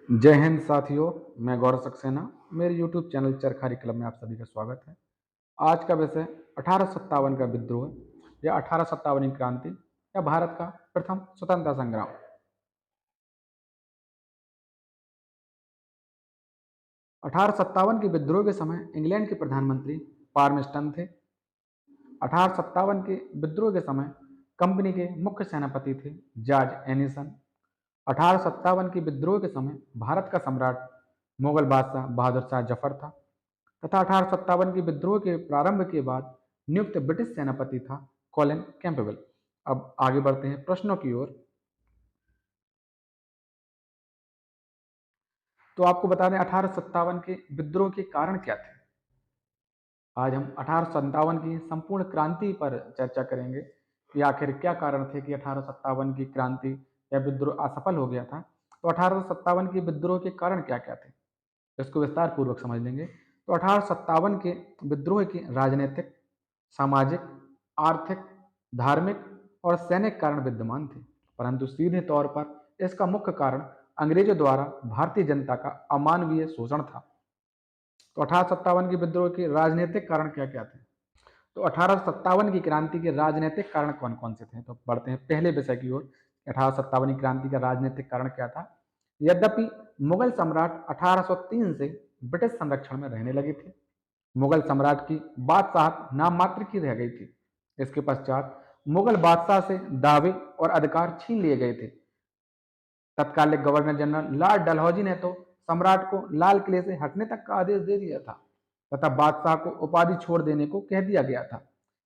जय हिंद साथियों। मैं गौरव सक्सेना। मेरे यूट्यूब चैनल चरखा क्लब में आप सभी का स्वागत है। आज का विषय 1857 का विद्रोह या 1857 क्रांति या भारत का प्रथम स्वतंत्रता संग्राम। 1857 के विद्रोह के समय इंग्लैंड के प्रधानमंत्री पार्मेस्टन थे। 1857 के विद्रोह के समय कंपनी के मुख्य सेनापति थे जॉर्ज एनिसन। 1857 के विद्रोह के समय भारत का सम्राट मुगल बादशाह बहादुर शाह जफर था तथा 1857 के विद्रोह के प्रारंभ के बाद नियुक्त ब्रिटिश सेनापति था कॉलिन कैंपबेल। अब आगे बढ़ते हैं प्रश्नों की ओर। तो आपको बता दें 1857 के विद्रोह के कारण क्या थे। आज हम 1857 की संपूर्ण क्रांति पर चर्चा करेंगे कि आखिर क्या कारण थे कि 1857 की क्रांति या विद्रोह असफल हो गया था। तो 1857 के विद्रोह के कारण क्या क्या थे इसको विस्तार पूर्वक समझ लेंगे। तो 1857 के विद्रोह के राजनीतिक, सामाजिक, आर्थिक, धार्मिक और सैनिक कारण विद्यमान थे, परंतु सीधे तौर पर इसका मुख्य कारण अंग्रेजों द्वारा भारतीय जनता का अमानवीय शोषण था। तो 1857 के विद्रोह के राजनीतिक कारण क्या क्या थे। तो 1857 की क्रांति के राजनीतिक कारण कौन कौन से थे। तो बढ़ते हैं पहले विषय की ओर। 1857 की क्रांति का राजनीतिक कारण क्या था। यद्यपि मुगल सम्राट 1803 से ब्रिटिश संरक्षण में रहने लगे थे, मुगल सम्राट की बादशाहत नाम मात्र की रह गई थी। इसके पश्चात मुगल बादशाह से दावे और अधिकार छीन लिए गए थे। तत्कालिक गवर्नर जनरल लॉर्ड डलहौजी ने तो सम्राट को लाल किले से हटने तक का आदेश दे दिया था तथा बादशाह को उपाधि छोड़ देने को कह दिया गया था।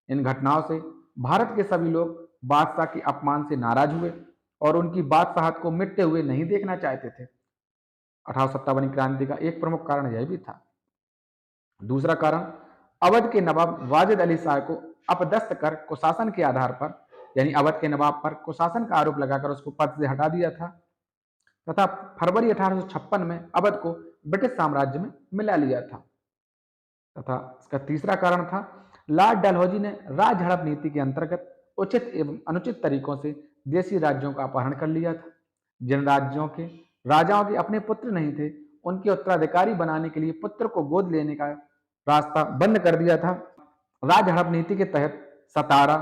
इन घटनाओं से भारत के सभी लोग बादशाह के अपमान से नाराज हुए और उनकी बादशाहत को मिटते हुए नहीं देखना चाहते थे। 1857 क्रांति का एक प्रमुख कारण यह भी था। दूसरा कारण, अवध के नवाब वाजिद अली शाह को अपदस्थ कर कुशासन के आधार पर यानी अवध के नवाब पर कुशासन का आरोप लगाकर उसको पद से हटा दिया था तथा फरवरी 1856 में अवध को ब्रिटिश साम्राज्य में मिला लिया था। तथा इसका तीसरा कारण था, लॉर्ड डलहौजी ने राज हड़प नीति के अंतर्गत उचित एवं अनुचित तरीकों से देशी राज्यों का अपहरण कर लिया था। जिन राज्यों के राजाओं के अपने पुत्र नहीं थे, उनके उत्तराधिकारी बनाने के लिए पुत्र को गोद लेने का रास्ता बंद कर दिया था। राज हड़प नीति के तहत सतारा,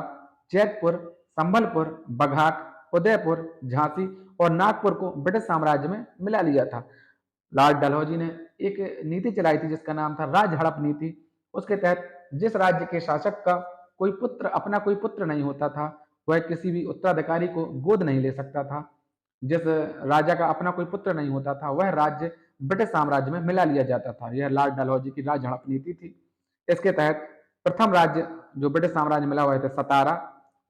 जैतपुर, संभलपुर, बघाट, उदयपुर, झांसी और नागपुर को ब्रिटिश साम्राज्य में मिला लिया था। लॉर्ड डलहौजी ने एक नीति चलाई थी जिसका नाम था राज हड़प नीति। उसके तहत जिस राज्य के शासक का अपना कोई पुत्र नहीं होता था, वह किसी भी उत्तराधिकारी को गोद नहीं ले सकता था। जिस राजा का अपना कोई पुत्र नहीं होता था, वह राज्य ब्रिटिश साम्राज्य में मिला लिया जाता था। यह लॉर्ड डलहौजी की राज हड़प नीति थी। इसके तहत प्रथम राज्य जो ब्रिटिश साम्राज्य में मिला हुआ थे सतारा,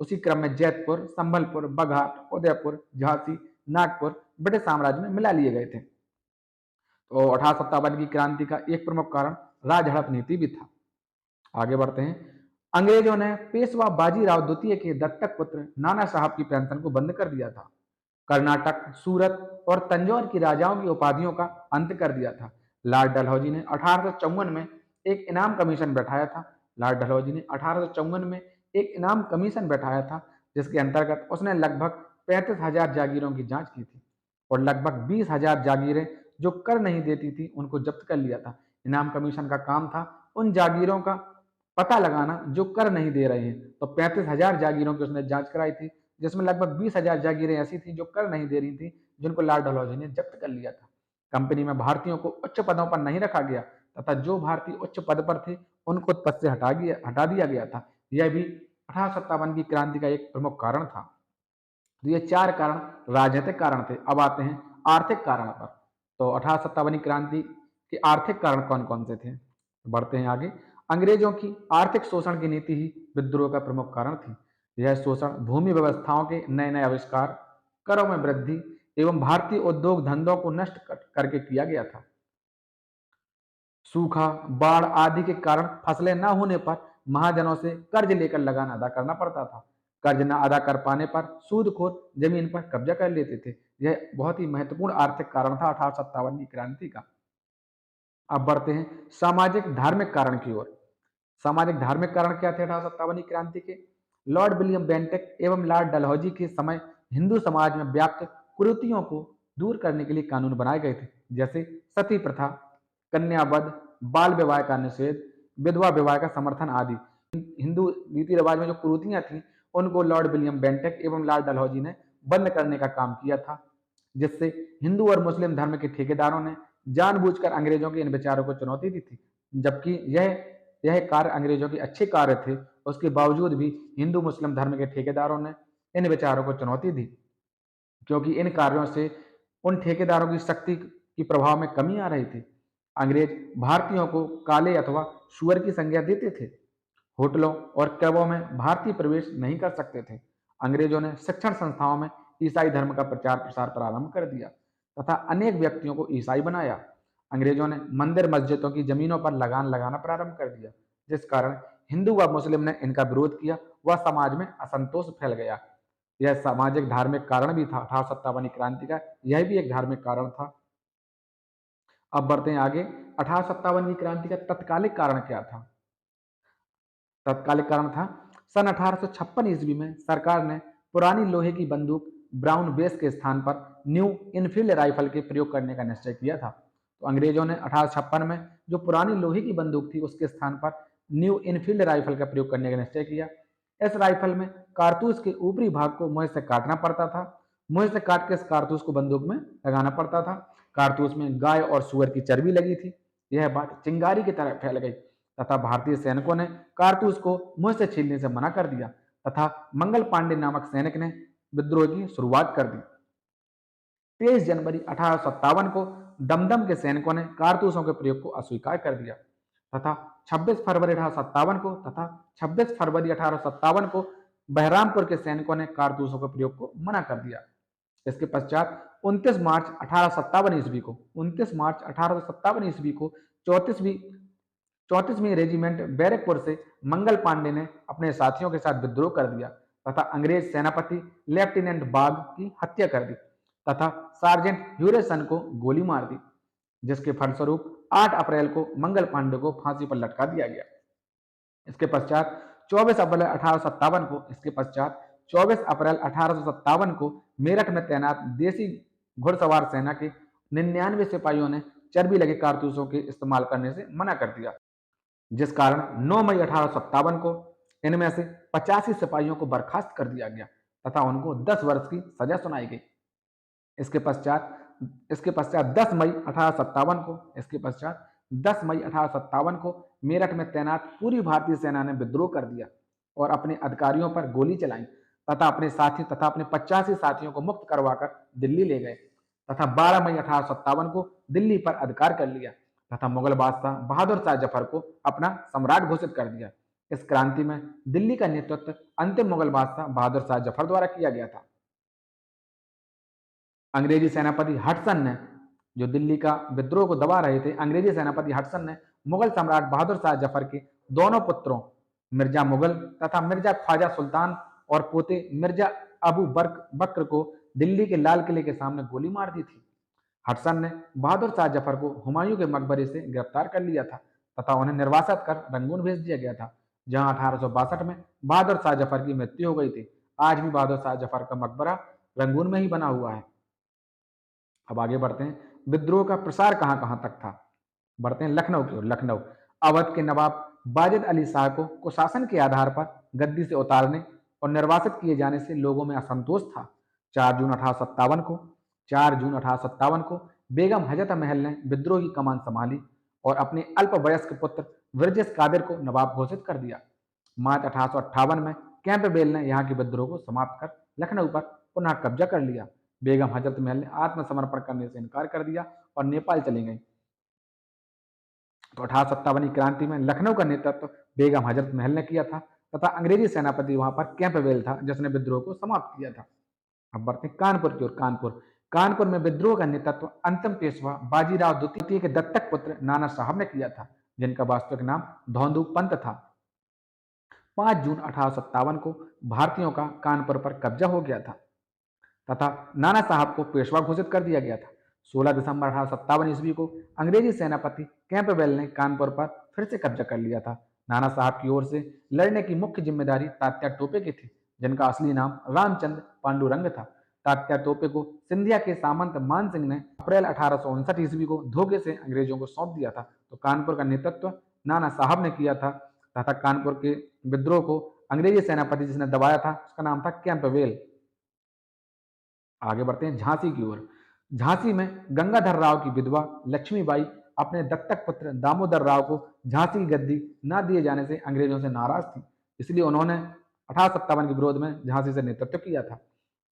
उसी क्रम में जैतपुर, संभलपुर, बघाट, उदयपुर, झांसी, नागपुर ब्रिटिश साम्राज्य में मिला लिए गए थे। तो 1857 की क्रांति का एक प्रमुख कारण राज हड़प नीति भी था। आगे बढ़ते हैं। अंग्रेजों ने पेशवा बाजीराव द्वितीय के दत्तक पुत्र नाना साहब की पेंशन को बंद कर दिया था। कर्नाटक, सूरत और तंजौर की राजाओं की उपाधियों का अंत कर दिया था। लॉर्ड डलहौजी ने 1854 में एक इनाम कमीशन बैठाया था। लॉर्ड डलहौजी ने 1854 में एक इनाम कमीशन बैठाया था जिसके अंतर्गत उसने लगभग 35,000 जागीरों की जांच की थी और लगभग 20,000 जागीरें जो कर नहीं देती थी उनको जब्त कर लिया था। इनाम कमीशन का काम था उन जागीरों का पता लगाना जो कर नहीं दे रहे हैं। तो 35,000 जागीरों की उसने जांच कराई थी जिसमें लगभग 20,000 जागीरें ऐसी थी जो कर नहीं दे रही थी, जिनको लॉर्ड डलहौजी ने जब्त कर लिया था। कंपनी में भारतीयों को उच्च पदों पर नहीं रखा गया तथा जो भारतीय उच्च पद पर थे उनको पद से हटा दिया गया था। यह भी 1857 की क्रांति का एक प्रमुख कारण था। तो ये चार कारण राजनीतिक कारण थे। अब आते हैं आर्थिक कारण पर। तो 1857 क्रांति के आर्थिक कारण कौन कौन से थे, बढ़ते हैं आगे। अंग्रेजों की आर्थिक शोषण की नीति ही विद्रोह का प्रमुख कारण थी। यह शोषण भूमि व्यवस्थाओं के नए नए आविष्कार, करों में वृद्धि एवं भारतीय उद्योग धंधों को नष्ट करके किया गया था। सूखा, बाढ़ आदि के कारण फसलें न होने पर महाजनों से कर्ज लेकर लगान अदा करना पड़ता था। कर्ज न अदा कर पाने पर सूदखोर जमीन पर कब्जा कर लेते थे। यह बहुत ही महत्वपूर्ण आर्थिक कारण था 1857 की क्रांति का। अब बढ़ते हैं सामाजिक धार्मिक कारण की ओर। सामाजिक धार्मिक कारण क्या थे 1857 की क्रांति के। लॉर्ड विलियम बेंटिक एवं लॉर्ड डलहौजी के समय हिंदू समाज में व्याप्त कुरीतियों को दूर करने के लिए कानून बनाए गए थे, जैसे सती प्रथा, कन्यावध, बाल विवाह का निषेध, विधवा विवाह का समर्थन आदि। हिंदू रीति रिवाज में जो कुरीतियां थी, उनको लॉर्ड विलियम बेंटिक एवं लॉर्ड डलहौजी ने बंद करने का काम किया था, जिससे हिंदू और मुस्लिम धर्म के ठेकेदारों ने जानबूझकर अंग्रेजों के इन विचारों को चुनौती दी थी। जबकि यह कार्य अंग्रेजों के अच्छे कार्य थे, उसके बावजूद भी हिंदू मुस्लिम धर्म के ठेकेदारों ने इन विचारों को चुनौती दी, क्योंकि इन कार्यों से उन ठेकेदारों की शक्ति की प्रभाव में कमी आ रही थी। अंग्रेज भारतीयों को काले अथवा सुअर की संज्ञा देते थे। होटलों और क्लबों में भारतीय प्रवेश नहीं कर सकते थे। अंग्रेजों ने शिक्षण संस्थाओं में ईसाई धर्म का प्रचार प्रसार प्रारंभ कर दिया तथा अनेक व्यक्तियों को ईसाई बनाया। अंग्रेजों ने मंदिर मस्जिदों की जमीनों पर लगान लगाना प्रारंभ कर दिया, जिस कारण हिंदू व मुस्लिम ने इनका विरोध किया व समाज में असंतोष फैल गया। यह सामाजिक धार्मिक कारण भी था। 1857 की क्रांति का यह भी एक धार्मिक कारण था। अब बढ़ते हैं आगे। 1857 की क्रांति का तत्कालिक कारण क्या था? तत्कालिक कारण था सन 1856 ईस्वी में सरकार ने पुरानी लोहे की बंदूक ब्राउन बेस के स्थान पर न्यू इनफील्ड राइफल के प्रयोग करने का निश्चय किया था। तो अंग्रेजों ने 1856 में जो पुरानी लोहे की बंदूक थी, उसके स्थान पर न्यू इनफील्ड राइफल का प्रयोग करने का निश्चय किया। इस राइफल में कारतूस के ऊपरी भाग को मुंह से काटना पड़ता था। मुंह से काट के इस कारतूस को बंदूक में लगाना पड़ता था। कारतूस में गाय और सुअर की चर्बी लगी थी। यह बात चिंगारी की तरह फैल गई तथा भारतीय सैनिकों ने कारतूस को मुंह से छीलने से मना कर दिया तथा मंगल पांडे नामक सैनिक ने विद्रोह की शुरुआत कर दी। 23 जनवरी 1857 को दमदम के सैनिकों ने कारतूसों के प्रयोग को अस्वीकार कर दिया तथा 26 फरवरी 1857 को बहरामपुर के सैनिकों ने कारतूसों के प्रयोग को मना कर दिया। इसके पश्चात 29 मार्च 1857 ईस्वी को 34वीं रेजिमेंट बैरकपुर से मंगल पांडे ने अपने साथियों के साथ विद्रोह कर दिया तथा अंग्रेज सेनापति लेफ्टिनेंट बाग की हत्या कर दी तथा सार्जेंट ह्यूरेसन को गोली मार दी, जिसके फलस्वरूप 8 अप्रैल को मंगल पांडे को फांसी पर लटका दिया गया। इसके पश्चात 24 अप्रैल 1857 को मेरठ में तैनात देसी घुड़सवार सेना के 99 सिपाहियों ने चर्बी लगे कारतूसों के इस्तेमाल करने से मना कर दिया, जिस कारण 9 मई 1857 को इनमें से 85 सिपाहियों को बर्खास्त कर दिया गया तथा उनको 10 वर्ष की सजा सुनाई गई। इसके पश्चात 10 मई 1857 को मेरठ में तैनात पूरी भारतीय सेना ने विद्रोह कर दिया और अपने अधिकारियों पर गोली चलाई तथा अपने 85 साथियों को मुक्त करवाकर दिल्ली ले गए तथा 12 मई 1857 को दिल्ली पर अधिकार कर लिया तथा मुगल बादशाह बहादुर शाह जफर को अपना सम्राट घोषित कर दिया। इस क्रांति में दिल्ली का नेतृत्व अंतिम मुगल बादशाह बहादुर शाह जफर द्वारा किया गया था। अंग्रेजी सेनापति हडसन ने, जो दिल्ली का विद्रोह को दबा रहे थे, अंग्रेजी सेनापति हडसन ने मुगल सम्राट बहादुर शाह जफर के दोनों पुत्रों मिर्जा मुगल तथा मिर्जा ख्वाजा सुल्तान और पोते मिर्जा अबू बक्र को दिल्ली के लाल किले के सामने गोली मार दी थी। हडसन ने बहादुर शाह जफर को हुमायूं के मकबरे से गिरफ्तार कर लिया था तथा उन्हें निर्वासित कर रंगून भेज दिया गया था, जहां 1862 में बहादुर शाह जफर की मृत्यु हो गई थी। आज भी बहादुर शाह जफर का मकबरा रंगून में ही बना हुआ है। अब आगे बढ़ते हैं। विद्रोह का प्रसार कहां कहां तक था? बढ़ते हैं लखनऊ की ओर। लखनऊ, अवध के नवाब वाजिद अली शाह को कुशासन के आधार पर गद्दी से उतारने और निर्वासित किए जाने से लोगों में असंतोष था। 4 जून 1857 को बेगम हजरत महल ने विद्रोह की कमान संभाली और अपने अल्पवयस्क पुत्र ब्रजेश कादिर को नवाब घोषित कर दिया। मार्च 1858 में कैंपबेल ने यहाँ के विद्रोह को समाप्त कर लखनऊ पर पुनः कब्जा कर लिया। बेगम हजरत महल ने आत्मसमर्पण करने से इनकार कर दिया और नेपाल चली गई। तो 1857 की क्रांति में लखनऊ का नेतृत्व बेगम हजरत महल ने किया था तथा अंग्रेजी सेनापति वहां पर कैंपबेल था, जिसने विद्रोह को समाप्त किया था। अब बढ़ते कानपुर की ओर। कानपुर में विद्रोह का नेतृत्व अंतिम पेशवा बाजीराव द्वितीय के दत्तक पुत्र नाना साहब ने किया था, जिनका वास्तविक नाम धौंदू पंत था। 5 जून 1857 को भारतीयों का कानपुर पर कब्जा हो गया था तथा नाना साहब को पेशवा घोषित कर दिया गया था। 16 दिसंबर 1857 ईस्वी को अंग्रेजी सेनापति कैंपबेल ने कानपुर पर फिर से कब्जा कर लिया था। नाना साहब की ओर से लड़ने की मुख्य जिम्मेदारी तात्या टोपे की थी, जिनका असली नाम रामचंद्र पांडुरंग था। तात्या तोपे को सिंधिया के सामंत मान सिंह ने अप्रैल 1859 ईस्वी को धोखे से अंग्रेजों को सौंप दिया था। तो कानपुर का नेतृत्व नाना साहब ने किया था तथा कानपुर के विद्रोह को अंग्रेजी सेनापति जिसने दबाया था उसका नाम था कैंपबेल। आगे बढ़ते हैं झांसी की ओर। झांसी में गंगाधर राव की विधवा लक्ष्मीबाई अपने दत्तक पुत्र दामोदर राव को झांसी की गद्दी न दिए जाने से अंग्रेजों से नाराज थी, इसलिए उन्होंने 1857 के विरोध में झांसी से नेतृत्व किया था।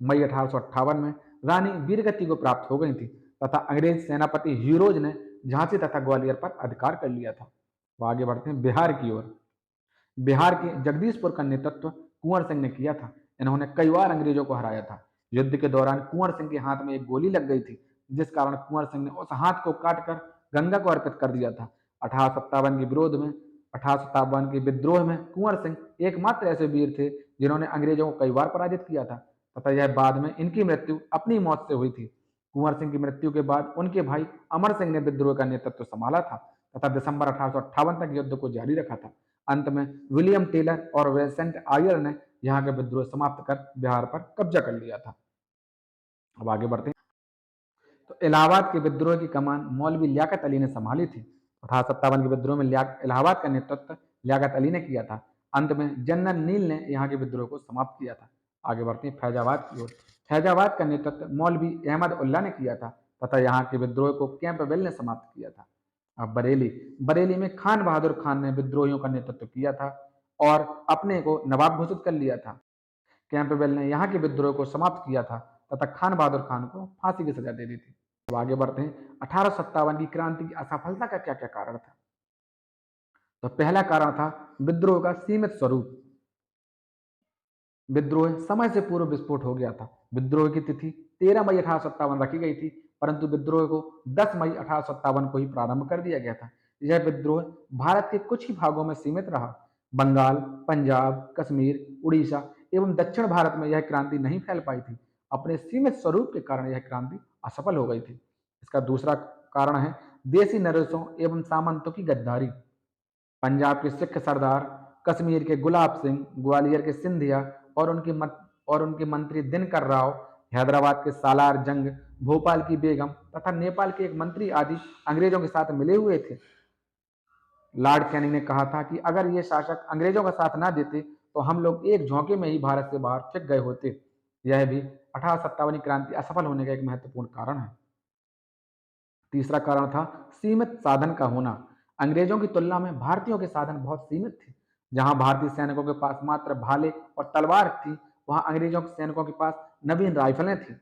मई 1858 में रानी वीरगति को प्राप्त हो गई थी तथा अंग्रेज सेनापति हीरोज ने झांसी तथा ग्वालियर पर अधिकार कर लिया था। तो आगे बढ़ते हैं बिहार की ओर। बिहार के जगदीशपुर का नेतृत्व कुंवर सिंह ने किया था। इन्होंने कई बार अंग्रेजों को हराया था। युद्ध के दौरान कुंवर सिंह के हाथ में एक गोली लग गई थी, जिस कारण कुंवर सिंह ने उस हाथ को काटकर गंगा को अर्पित कर दिया था। 1857 के विद्रोह में कुंवर सिंह एकमात्र ऐसे वीर थे जिन्होंने अंग्रेजों को कई बार पराजित किया था तथा यह बाद में इनकी मृत्यु अपनी मौत से हुई थी। कुंवर सिंह की मृत्यु के बाद उनके भाई अमर सिंह ने विद्रोह का नेतृत्व संभाला था तथा दिसंबर 1858 तक युद्ध को जारी रखा था। अंत में विलियम टेलर और विंसेंट आयर ने यहाँ के विद्रोह समाप्त कर बिहार पर कब्जा कर लिया था। अब आगे बढ़ते हैं। तो इलाहाबाद के विद्रोह की कमान मौलवी लियाकत अली ने संभाली थी। 1857 के विद्रोह में इलाहाबाद का नेतृत्व लियाकत अली ने किया था। अंत में जनरल नील ने यहाँ के विद्रोह को समाप्त किया था। आगे बढ़ते हैं फैजाबाद की ओर। फैजाबाद का नेतृत्व मौलवी अहमद उल्ला ने किया था तथा यहाँ के विद्रोह को कैंपबेल ने समाप्त किया था। अब बरेली। बरेली में खान बहादुर खान ने विद्रोहियों का नेतृत्व किया था और अपने को नवाब घोषित कर लिया था। कैंपबेल ने यहाँ के विद्रोह को समाप्त किया था तथा खान बहादुर खान को फांसी की सजा दे दी थी। अब आगे बढ़ते हैं। 1857 की क्रांति की असफलता का क्या क्या कारण था। तो पहला कारण था विद्रोह का सीमित स्वरूप। विद्रोह समय से पूर्व विस्फोट हो गया था। विद्रोह की तिथि 13 मई 1857 रखी गई थी, परंतु विद्रोह को 10 मई 1857 को ही प्रारंभ कर दिया गया था। यह विद्रोह भारत के कुछ ही भागों में सीमित रहा। बंगाल, पंजाब, कश्मीर, उड़ीसा एवं दक्षिण भारत में यह क्रांति नहीं फैल पाई थी। अपने सीमित स्वरूप के कारण यह क्रांति असफल हो गई थी। इसका दूसरा कारण है देसी नरेशों एवं सामंतों की गद्दारी। पंजाब के सिख सरदार, कश्मीर के गुलाब सिंह, ग्वालियर के सिंधिया और उनके मंत्री दिनकर राव, हैदराबाद के सालार जंग, भोपाल की बेगम तथा नेपाल के एक मंत्री आदि अंग्रेजों के साथ मिले हुए थे। लॉर्ड कैनिंग ने कहा था कि अगर ये शासक अंग्रेजों का साथ ना देते तो हम लोग एक झोंके में ही भारत से बाहर फेंक गए होते। यह भी 1857 क्रांति असफल होने का एक महत्वपूर्ण कारण है। तीसरा कारण था सीमित साधन का होना। अंग्रेजों की तुलना में भारतीयों के साधन बहुत सीमित थे। जहां भारतीय सैनिकों के पास मात्र भाले और तलवार थी, वहां अंग्रेजों के सैनिकों के पास नवीन राइफलें थी।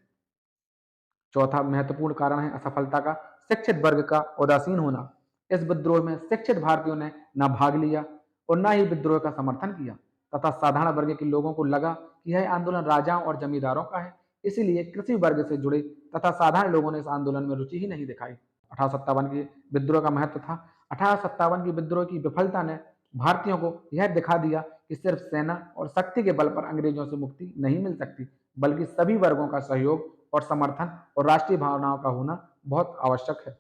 चौथा महत्वपूर्ण कारण है असफलता का शिक्षित वर्ग का उदासीन होना। इस विद्रोह में शिक्षित भारतीयों ने न भाग लिया और न ही विद्रोह का समर्थन किया तथा साधारण वर्ग के लोगों को लगा कि यह आंदोलन राजाओं और जमींदारों का है, इसीलिए कृषि वर्ग से जुड़े तथा साधारण लोगों ने इस आंदोलन में रुचि ही नहीं दिखाई। 1857 के विद्रोह का महत्व था। 1857 की विद्रोह की विफलता ने भारतीयों को यह दिखा दिया कि सिर्फ सेना और शक्ति के बल पर अंग्रेजों से मुक्ति नहीं मिल सकती, बल्कि सभी वर्गों का सहयोग और समर्थन और राष्ट्रीय भावनाओं का होना बहुत आवश्यक है।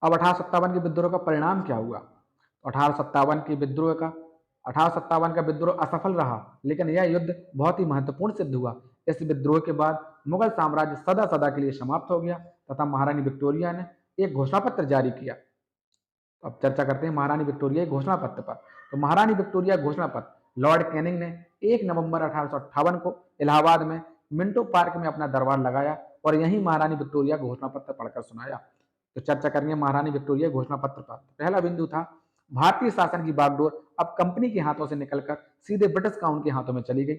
अब 1857 के विद्रोह का परिणाम क्या हुआ। 1857 का विद्रोह असफल रहा, लेकिन यह युद्ध बहुत ही महत्वपूर्ण सिद्ध हुआ। इस विद्रोह के बाद मुगल साम्राज्य सदा सदा के लिए समाप्त हो गया तथा महारानी विक्टोरिया ने एक घोषणा पत्र जारी किया। अब चर्चा करते हैं महारानी विक्टोरिया घोषणा पत्र पर। तो महारानी विक्टोरिया घोषणा पत्र लॉर्ड कैनिंग ने 1 नवंबर 1858 को इलाहाबाद में मिंटो पार्क में अपना दरबार लगाया और यहीं महारानी विक्टोरिया घोषणा पत्र पढ़कर सुनाया। तो चर्चा करेंगे महारानी विक्टोरिया घोषणा पत्र पर। पहला बिंदु था भारतीय शासन की बागडोर अब कंपनी के हाथों से निकलकर सीधे ब्रिटिश काउंट के हाथों में चली गई।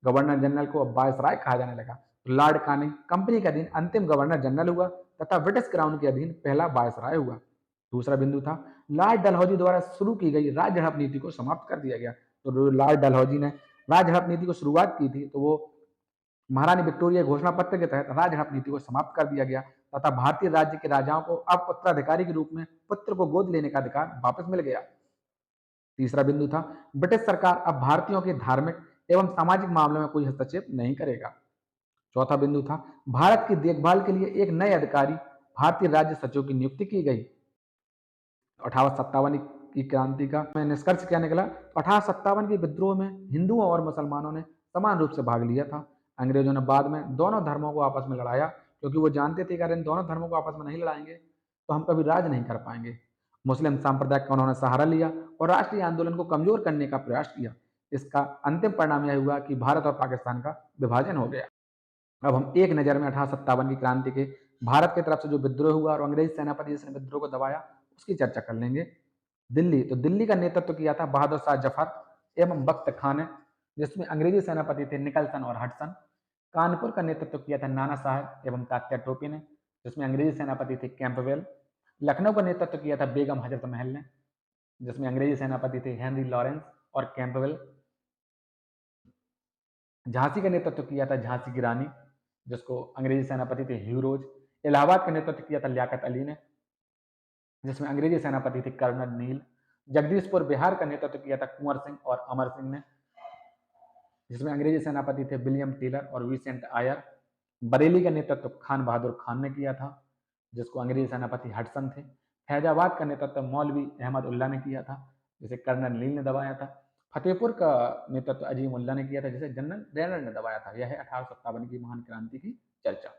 गवर्नर जनरल को अब वायसराय कहा जाने लगा। तो लॉर्ड कैनिंग कंपनी के अधीन अंतिम गवर्नर जनरल हुआ तथा ब्रिटिश क्राउन के अधीन पहला वायसराय हुआ। दूसरा बिंदु था लॉर्ड डलहौजी द्वारा शुरू की गई राज हड़प नीति को समाप्त कर दिया गया। तो लॉर्ड डलहौजी ने राज हड़प नीति को शुरुआत की थी, तो वो महारानी विक्टोरिया घोषणा पत्र के तहत राज हड़प नीति को समाप्त कर दिया गया तथा भारतीय राज्य के राजाओं को अब उत्तराधिकारी के रूप में पुत्र को गोद लेने का अधिकार वापस मिल गया। तीसरा बिंदु था ब्रिटिश सरकार अब भारतीयों के धार्मिक एवं सामाजिक मामलों में कोई हस्तक्षेप नहीं करेगा। चौथा बिंदु था भारत की देखभाल के लिए एक नए अधिकारी भारतीय राज्य सचिव की नियुक्ति की गई। 1857 की क्रांति का निष्कर्ष क्या निकला। 1857 के विद्रोह में हिंदुओं और मुसलमानों ने समान रूप से भाग लिया था। अंग्रेजों ने बाद में दोनों धर्मों को आपस में लड़ाया, क्योंकि वो जानते थे कि अगर इन दोनों धर्मों को आपस में नहीं लड़ाएंगे तो हम कभी राज नहीं कर पाएंगे। मुस्लिम सांप्रदाय का उन्होंने सहारा लिया और राष्ट्रीय आंदोलन को कमजोर करने का प्रयास किया। इसका अंतिम परिणाम यह हुआ कि भारत और पाकिस्तान का विभाजन हो गया। अब हम एक नज़र में 1857 की क्रांति के भारत की तरफ से जो विद्रोह हुआ और अंग्रेज सेनापति जिसने विद्रोह को दबाया, उसकी चर्चा कर लेंगे। दिल्ली का नेतृत्व किया था बहादुर शाह जफर एवं बख्त खान ने, जिसमें अंग्रेजी सेनापति थे निकलसन और हडसन। कानपुर का नेतृत्व किया था नाना साहब एवं तात्या टोपी ने, जिसमें अंग्रेजी सेनापति थे कैंपबेल। लखनऊ का नेतृत्व किया था बेगम हजरत महल ने, जिसमें अंग्रेजी सेनापति थे हेनरी लॉरेंस और कैंपबेल। झांसी का नेतृत्व किया था झांसी की रानी, जिसको अंग्रेजी सेनापति थे ह्यू रोज। इलाहाबाद का नेतृत्व किया था लियाकत अली ने, जिसमें अंग्रेजी सेनापति थे कर्नल नील। जगदीशपुर बिहार का नेतृत्व किया था कुंवर सिंह और अमर सिंह ने, जिसमें अंग्रेजी सेनापति थे विलियम टेलर और विसेंट आयर। बरेली का नेतृत्व खान बहादुर खान ने किया था, जिसको अंग्रेजी सेनापति हडसन थे। फैजाबाद का नेतृत्व मौलवी अहमद उल्ला ने किया था, जिसे कर्नल नील ने दबाया था। फतेहपुर का नेतृत्व अजीम उल्ला ने किया था, जिसे जनरल रेनर ने दबाया था। यह है 1857 की महान क्रांति की चर्चा।